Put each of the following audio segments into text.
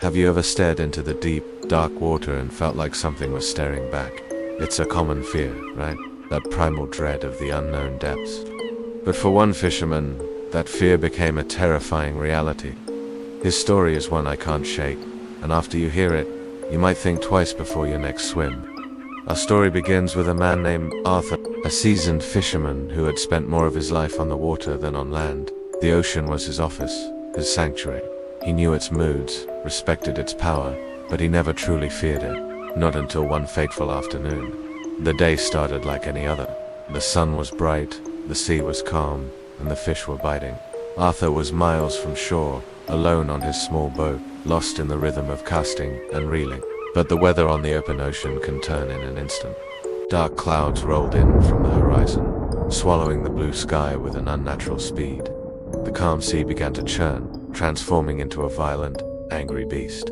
Have you ever stared into the deep, dark water and felt like something was staring back? It's a common fear, right? That primal dread of the unknown depths. But for one fisherman, that fear became a terrifying reality. His story is one I can't shake, and after you hear it, you might think twice before your next swim. Our story begins with a man named Arthur, a seasoned fisherman who had spent more of his life on the water than on land. The ocean was his office, his sanctuary. He knew its moods, respected its power, but he never truly feared it, not until one fateful afternoon. The day started like any other. The sun was bright, the sea was calm, and the fish were biting. Arthur was miles from shore, alone on his small boat, lost in the rhythm of casting and reeling. But the weather on the open ocean can turn in an instant. Dark clouds rolled in from the horizon, swallowing the blue sky with an unnatural speed. The calm sea began to churn, transforming into a violent, angry beast.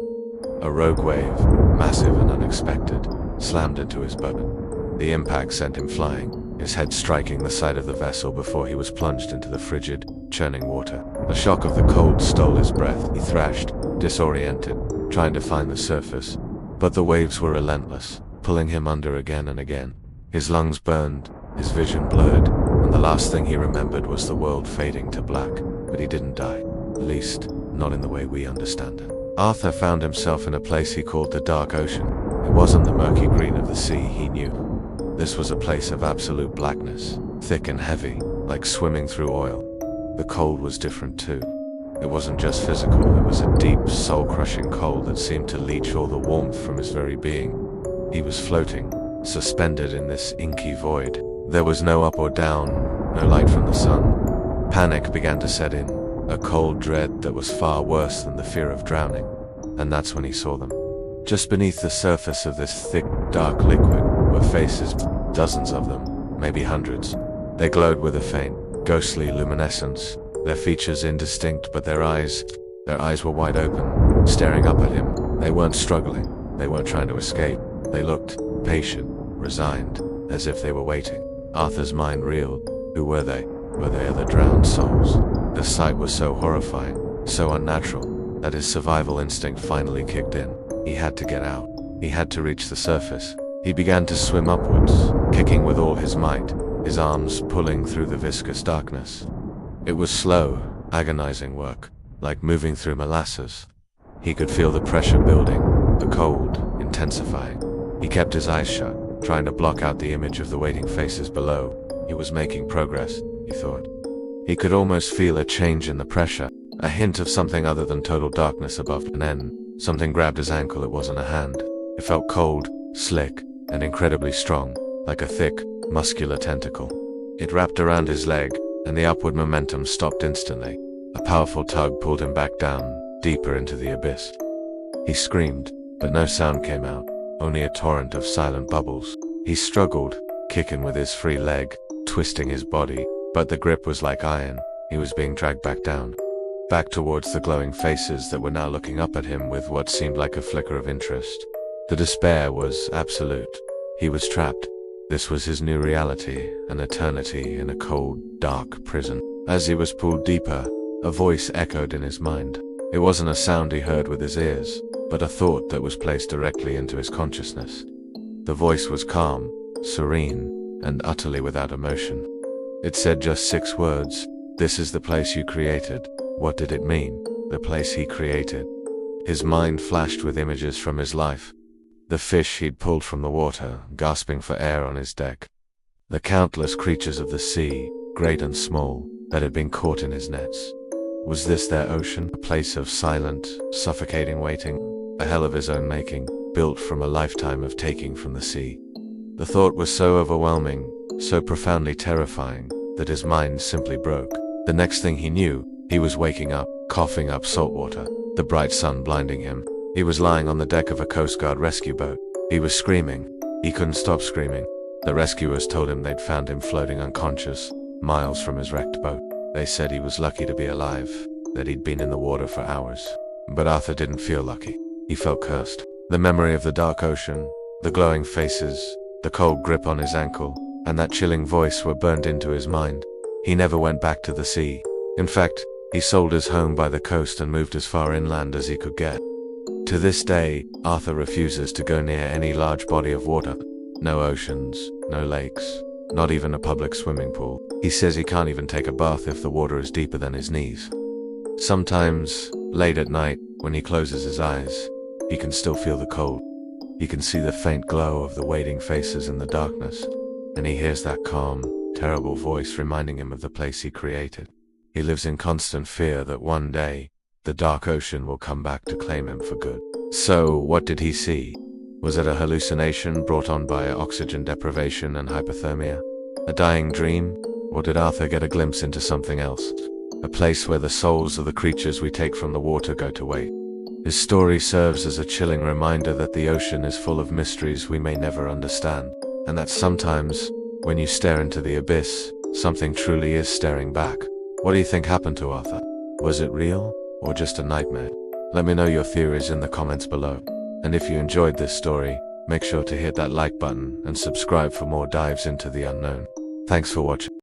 A rogue wave, massive and unexpected, slammed into his boat. The impact sent him flying, his head striking the side of the vessel before he was plunged into the frigid, churning water. The shock of the cold stole his breath. He thrashed, disoriented, trying to find the surface. But the waves were relentless, pulling him under again and again. His lungs burned, his vision blurred, and the last thing he remembered was the world fading to black. But he didn't die, at least, not in the way we understand it. Arthur found himself in a place he called the Dark Ocean. It wasn't the murky green of the sea he knew. This was a place of absolute blackness, thick and heavy, like swimming through oil. The cold was different too. It wasn't just physical, it was a deep, soul-crushing cold that seemed to leach all the warmth from his very being. He was floating, suspended in this inky void. There was no up or down, no light from the sun. Panic began to set in, a cold dread that was far worse than the fear of drowning. And that's when he saw them. Just beneath the surface of this thick, dark liquid were faces, dozens of them, maybe hundreds. They glowed with a faint, ghostly luminescence. Their features indistinct, but their eyes were wide open, staring up at him. They weren't struggling. They weren't trying to escape. They looked patient, resigned, as if they were waiting. Arthur's mind reeled. Who were they? Were they other drowned souls? The sight was so horrifying, so unnatural, that his survival instinct finally kicked in. He had to get out. He had to reach the surface. He began to swim upwards, kicking with all his might, his arms pulling through the viscous darkness. It was slow, agonizing work, like moving through molasses. He could feel the pressure building, the cold intensifying. He kept his eyes shut, trying to block out the image of the waiting faces below. He was making progress, he thought. He could almost feel a change in the pressure, a hint of something other than total darkness above, and then something grabbed his ankle. It wasn't a hand. It felt cold, slick, and incredibly strong, like a thick, muscular tentacle. It wrapped around his leg, and the upward momentum stopped instantly. A powerful tug pulled him back down, deeper into the abyss. He screamed, but no sound came out, only a torrent of silent bubbles. He struggled, kicking with his free leg, twisting his body, but the grip was like iron. He was being dragged back down, back towards the glowing faces that were now looking up at him with what seemed like a flicker of interest. The despair was absolute. He was trapped. This was his new reality, an eternity in a cold, dark prison. As he was pulled deeper, a voice echoed in his mind. It wasn't a sound he heard with his ears, but a thought that was placed directly into his consciousness. The voice was calm, serene, and utterly without emotion. It said just 6 words. This is the place you created. What did it mean? The place he created. His mind flashed with images from his life. The fish he'd pulled from the water, gasping for air on his deck. The countless creatures of the sea, great and small, that had been caught in his nets. Was this their ocean, a place of silent, suffocating waiting, a hell of his own making, built from a lifetime of taking from the sea? The thought was so overwhelming, so profoundly terrifying, that his mind simply broke. The next thing he knew, he was waking up, coughing up salt water, the bright sun blinding him. He was lying on the deck of a Coast Guard rescue boat. He was screaming. He couldn't stop screaming. The rescuers told him they'd found him floating unconscious, miles from his wrecked boat. They said he was lucky to be alive, that he'd been in the water for hours. But Arthur didn't feel lucky. He felt cursed. The memory of the dark ocean, the glowing faces, the cold grip on his ankle, and that chilling voice were burned into his mind. He never went back to the sea. In fact, he sold his home by the coast and moved as far inland as he could get. To this day, Arthur refuses to go near any large body of water. No oceans, no lakes, not even a public swimming pool. He says he can't even take a bath if the water is deeper than his knees. Sometimes, late at night, when he closes his eyes, he can still feel the cold. He can see the faint glow of the waiting faces in the darkness, and he hears that calm, terrible voice reminding him of the place he created. He lives in constant fear that one day, the dark ocean will come back to claim him for good. So, what did he see? Was it a hallucination brought on by oxygen deprivation and hypothermia? A dying dream? Or did Arthur get a glimpse into something else? A place where the souls of the creatures we take from the water go to wait. His story serves as a chilling reminder that the ocean is full of mysteries we may never understand, and that sometimes, when you stare into the abyss, something truly is staring back. What do you think happened to Arthur? Was it real, or just a nightmare? Let me know your theories in the comments below. And if you enjoyed this story, make sure to hit that like button and subscribe for more dives into the unknown. Thanks for watching.